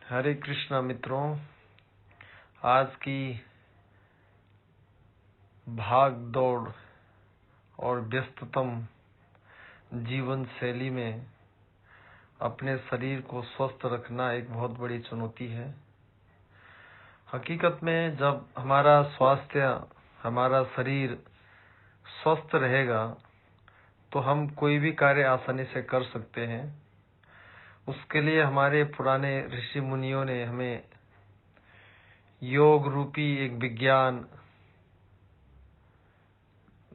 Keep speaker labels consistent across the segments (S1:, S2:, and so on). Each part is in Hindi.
S1: हरे कृष्णा मित्रों, आज की भाग दौड़ और व्यस्ततम जीवन शैली में अपने शरीर को स्वस्थ रखना एक बहुत बड़ी चुनौती है। हकीकत में जब हमारा स्वास्थ्य, हमारा शरीर स्वस्थ रहेगा तो हम कोई भी कार्य आसानी से कर सकते हैं। उसके लिए हमारे पुराने ऋषि मुनियों ने हमें योग रूपी एक विज्ञान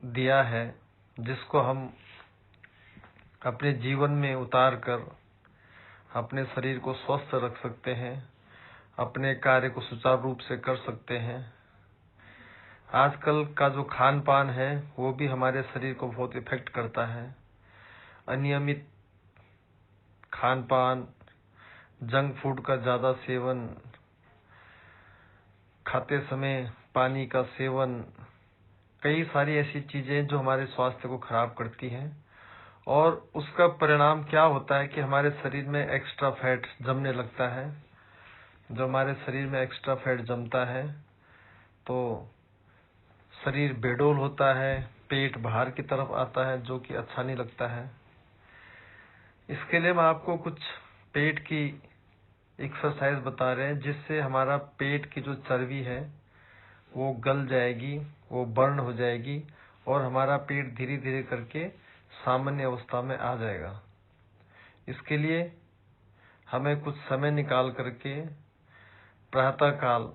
S1: दिया है, जिसको हम अपने जीवन में उतार कर अपने शरीर को स्वस्थ रख सकते हैं, अपने कार्य को सुचारू रूप से कर सकते हैं। आजकल का जो खान पान है वो भी हमारे शरीर को बहुत इफेक्ट करता है। अनियमित खान पान, जंक फूड का ज्यादा सेवन, खाते समय पानी का सेवन, कई सारी ऐसी चीजें जो हमारे स्वास्थ्य को खराब करती हैं। और उसका परिणाम क्या होता है कि हमारे शरीर में एक्स्ट्रा फैट जमने लगता है। जो हमारे शरीर में एक्स्ट्रा फैट जमता है तो शरीर बेडोल होता है, पेट बाहर की तरफ आता है, जो कि अच्छा नहीं लगता है। इसके लिए हम आपको कुछ पेट की एक्सरसाइज बता रहे हैं, जिससे हमारा पेट की जो चर्बी है वो गल जाएगी, वो बर्न हो जाएगी और हमारा पेट धीरे धीरे करके सामान्य अवस्था में आ जाएगा। इसके लिए हमें कुछ समय निकाल करके प्रातः काल,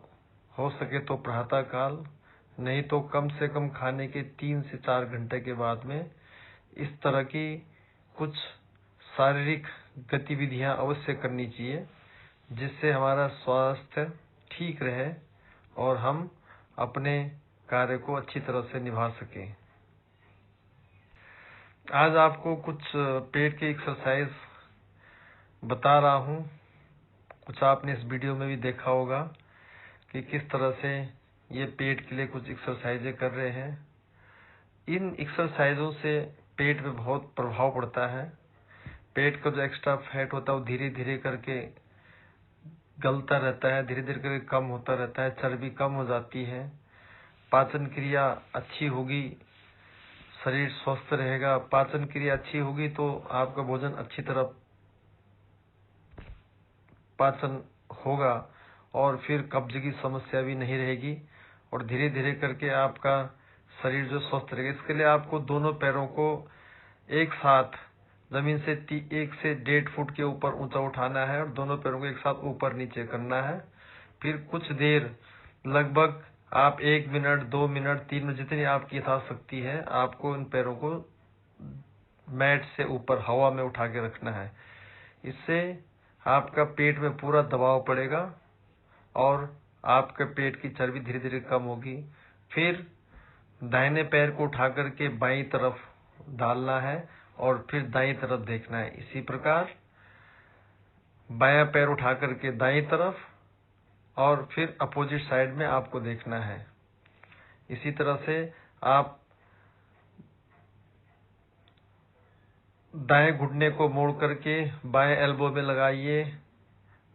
S1: हो सके तो प्रातः काल, नहीं तो कम से कम खाने के 3 से 4 घंटे के बाद में इस तरह की कुछ शारीरिक गतिविधियां अवश्य करनी चाहिए, जिससे हमारा स्वास्थ्य ठीक रहे और हम अपने कार्य को अच्छी तरह से निभा सकें। आज आपको कुछ पेट की एक्सरसाइज बता रहा हूं। कुछ आपने इस वीडियो में भी देखा होगा कि किस तरह से ये पेट के लिए कुछ एक्सरसाइजें कर रहे हैं। इन एक्सरसाइजों से पेट पे बहुत प्रभाव पड़ता है। पेट का जो एक्स्ट्रा फैट होता है वो धीरे धीरे करके गलता रहता है, धीरे धीरे करके कम होता रहता है, चर्बी कम हो जाती है, पाचन क्रिया अच्छी होगी, शरीर स्वस्थ रहेगा। पाचन क्रिया अच्छी होगी तो आपका भोजन अच्छी तरह पाचन होगा और फिर कब्ज की समस्या भी नहीं रहेगी और धीरे धीरे करके आपका शरीर जो स्वस्थ रहेगा। इसके लिए आपको दोनों पैरों को एक साथ जमीन से 1 से 1.5 फुट के ऊपर ऊंचा उठाना है और दोनों पैरों को एक साथ ऊपर नीचे करना है। फिर कुछ देर, लगभग आप 1 मिनट, 2 मिनट, 3 मिनट, जितनी आपकी यथाशक्ति है, आपको इन पैरों को मैट से ऊपर हवा में उठा के रखना है। इससे आपका पेट में पूरा दबाव पड़ेगा और आपके पेट की चर्बी धीरे धीरे कम होगी। फिर दाहिने पैर को उठा करके बाईं तरफ डालना है और फिर दाईं तरफ देखना है। इसी प्रकार बायां पैर उठा करके दाईं तरफ और फिर अपोजिट साइड में आपको देखना है। इसी तरह से आप दाएं घुटने को मोड़ करके बाएं एल्बो में लगाइए,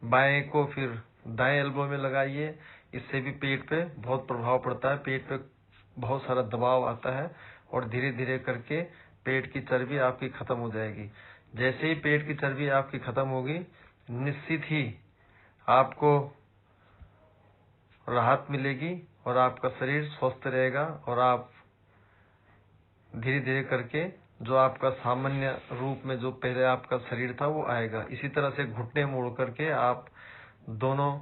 S1: बाएं को फिर दाएं एल्बो में लगाइए। इससे भी पेट पे बहुत प्रभाव पड़ता है, पेट पे बहुत सारा दबाव आता है और धीरे धीरे करके पेट की चर्बी आपकी खत्म हो जाएगी। जैसे ही पेट की चर्बी आपकी खत्म होगी, निश्चित ही आपको राहत मिलेगी और आपका शरीर स्वस्थ रहेगा और आप धीरे धीरे करके जो आपका सामान्य रूप में जो पहले आपका शरीर था वो आएगा। इसी तरह से घुटने मोड़ करके आप दोनों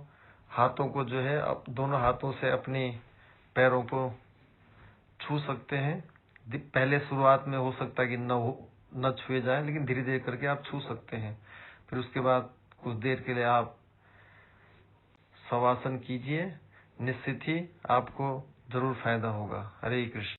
S1: हाथों को जो है दोनों हाथों से अपने पैरों को छू सकते हैं। पहले शुरुआत में हो सकता है कि न छुए जाए, लेकिन धीरे धीरे करके आप छू सकते हैं। फिर उसके बाद कुछ देर के लिए आप शवासन कीजिए, निश्चित ही आपको जरूर फायदा होगा। हरे कृष्ण।